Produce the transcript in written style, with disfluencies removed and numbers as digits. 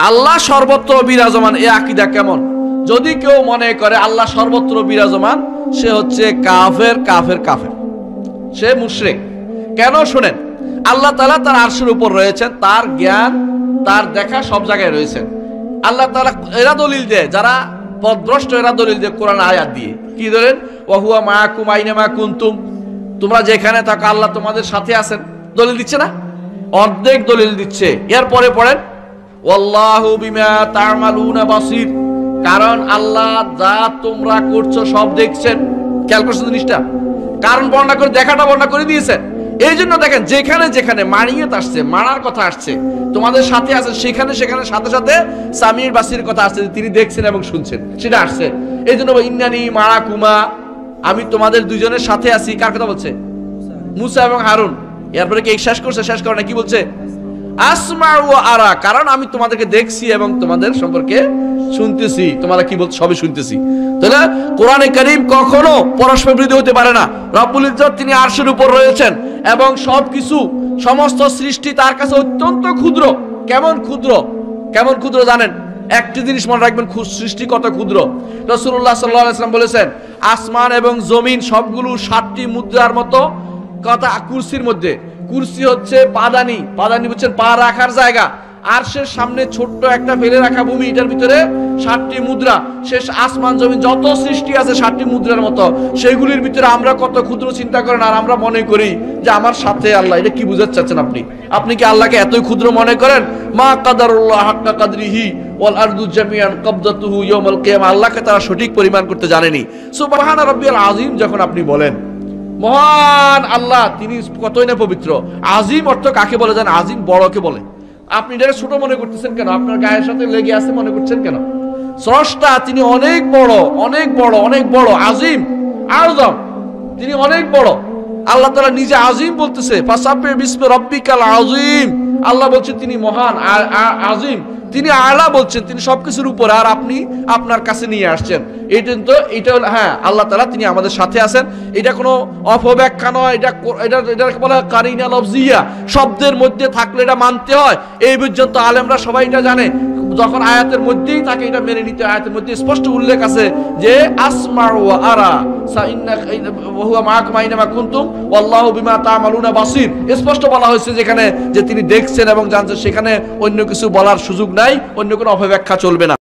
আল্লাহ সর্বত্র বিরাজমান, এই আকীদা কেমন? যদি কেউ মনে করে আল্লাহ সর্বত্র বিরাজমান, সে হচ্ছে কাফের কাফের কাফের, সে মুশরিক। কেন? শুনেন, আল্লাহ তাআলা তার আরশের উপর রয়েছেন, তার জ্ঞান তার দেখা সব জায়গায় রয়েছেন। আল্লাহ তাআলা এরা দলিল দেয়, যারা পথভ্রষ্ট এরা দলিল দেয় কোরআন আয়াত দিয়ে। কি ধরেন? ওয়া হুয়া মাআকুম আইনামা কুনতুম, তোমরা যেখানে থাকো আল্লাহ তোমাদের সাথে আছেন। দলিল দিচ্ছে না? অর্ধেক দলিল দিচ্ছে। এরপরে পড়েন ওয়াল্লাহু বিমা তা'মালুনা বাসীর, কারণ আল্লাহ যা তোমরা করছো সব দেখছেন। খেয়াল করছেন জিনিসটা? কারণ বর্ণনা করে, দেখাটা বর্ণনা করে দিয়েছেন। এই জন্য দেখেন, যেখানে যেখানে মারিয়ত আসছে, মারার কথা আসছে, তোমাদের সাথে আছে, সেখানে সেখানে সাথে সাথে সামির বাসির কথা আসছে, তিনি দেখছেন এবং শুনছেন, সেটা আসছে। এই জন্য ইন্নানি মারাকুমা, আমি তোমাদের দুইজনের সাথে আছি। কার কথা বলছে? মুসা এবং হারুন। এরপরে কি শেষ করছে? শেষ করে না, কি বলছে? আসমাউ ওয়া আরা, কারণ আমি তোমাদেরকে দেখছি এবং তোমাদের সম্পর্কে শুনতেছি। তোমরা কি বলছো সবই শুনতেছি। তাহলে কোরআনে কারীম কখনো পরস্পর বিরোধী হতে পারে না। রব্বুল ইজ্জত তিনি আরশের উপর রয়েছেন এবং সবকিছু, সমস্ত সৃষ্টি তার কাছে অত্যন্ত ক্ষুদ্র। কেমন ক্ষুদ্র? কেমন ক্ষুদ্র জানেন? একটি জিনিস মনে রাখবেন, সৃষ্টি কত ক্ষুদ্র। রাসূলুল্লাহ সাল্লাল্লাহু আলাইহি ওয়াসাল্লাম বলেছেন, আসমান এবং জমিন সবগুলো 7টি মুদ্রার মতো কথা কুরসির মধ্যে। কুরসি হচ্ছে পাদানি, পাদানি বুঝছেন, পা রাখার জায়গা। আরশের সামনে ছোট্ট একটা ফেলে রাখা ভূমি, এটার ভিতরে 7টি মুদ্রা। শেষ আসমান জমিন যত সৃষ্টি আছে 7টি মুদ্রার মতো, সেগুলির ভিতরে আমরা কত ক্ষুদ্র চিন্তা করেন। আর আমরা মনে করি যে আমার সাথে আল্লাহ। এটা কি বুঝাতে চাচ্ছেন আপনি? আপনি কি আল্লাহকে এতই ক্ষুদ্র মনে করেন? মা কাদারুল্লাহ হাক্কা কাদরিহি ওয়াল আরদু জামিআন কবদাতুহু ইয়াউমাল কিয়ামা, আল্লাহকে তারা সঠিক পরিমাণ করতে জানেনি। সুবহান রাব্বিয়াল আযীম যখন আপনি বলেন, মহান আল্লাহ তিনি কতই না পবিত্র। আজিম অর্থ কাকে বলে জানেন? আজিম বড়কে বলে। আপনি এটা ছোট মনে করতেছেন কেন? আপনার গায়ের সাথে লেগে আছে মনে করছেন কেন? স্রষ্টা তিনি অনেক বড়, অনেক বড়, অনেক বড়। আজিম, আযম, তিনি অনেক বড়। আল্লাহ তাআলা নিজে আজিম বলতেছে, ফাসাব্বিহ বিসমি রাব্বিকাল আযীম। আল্লাহ বলছেন তিনি মহান, আজিম, তিনি আলা বলছেন, তিনি সবকিছুর উপরে। আর আপনি আপনার কাছে নিয়ে আসছেন। এটা হলো, হ্যাঁ, আল্লাহ তাআলা তিনি আমাদের সাথে আছেন। এটা কোনো অপব্যাখ্যা নয়, এটাকে বলা হয় কারিনা লফজিয়া। শব্দের মধ্যে থাকলে এটা মানতে হয়। এই পর্যন্ত আলেমরা সবাই এটা জানে। যখন আয়াতের মধ্যেই থাকে এটা মেনে নিতে। আয়াতের মধ্যে স্পষ্ট উল্লেখ আছে যে আসমাউ ওয়া আরা ওয়া হুয়া মাআকুম আইনামা কুনতুম ওয়াল্লাহু বিমা তা'মালুনা বাসীর। স্পষ্ট বলা হয়েছে যেখানে যে তিনি দেখছেন এবং জানছেন, সেখানে অন্য কিছু বলার সুযোগ নাই, অন্য কোনো অপব্যাখ্যা চলবে না।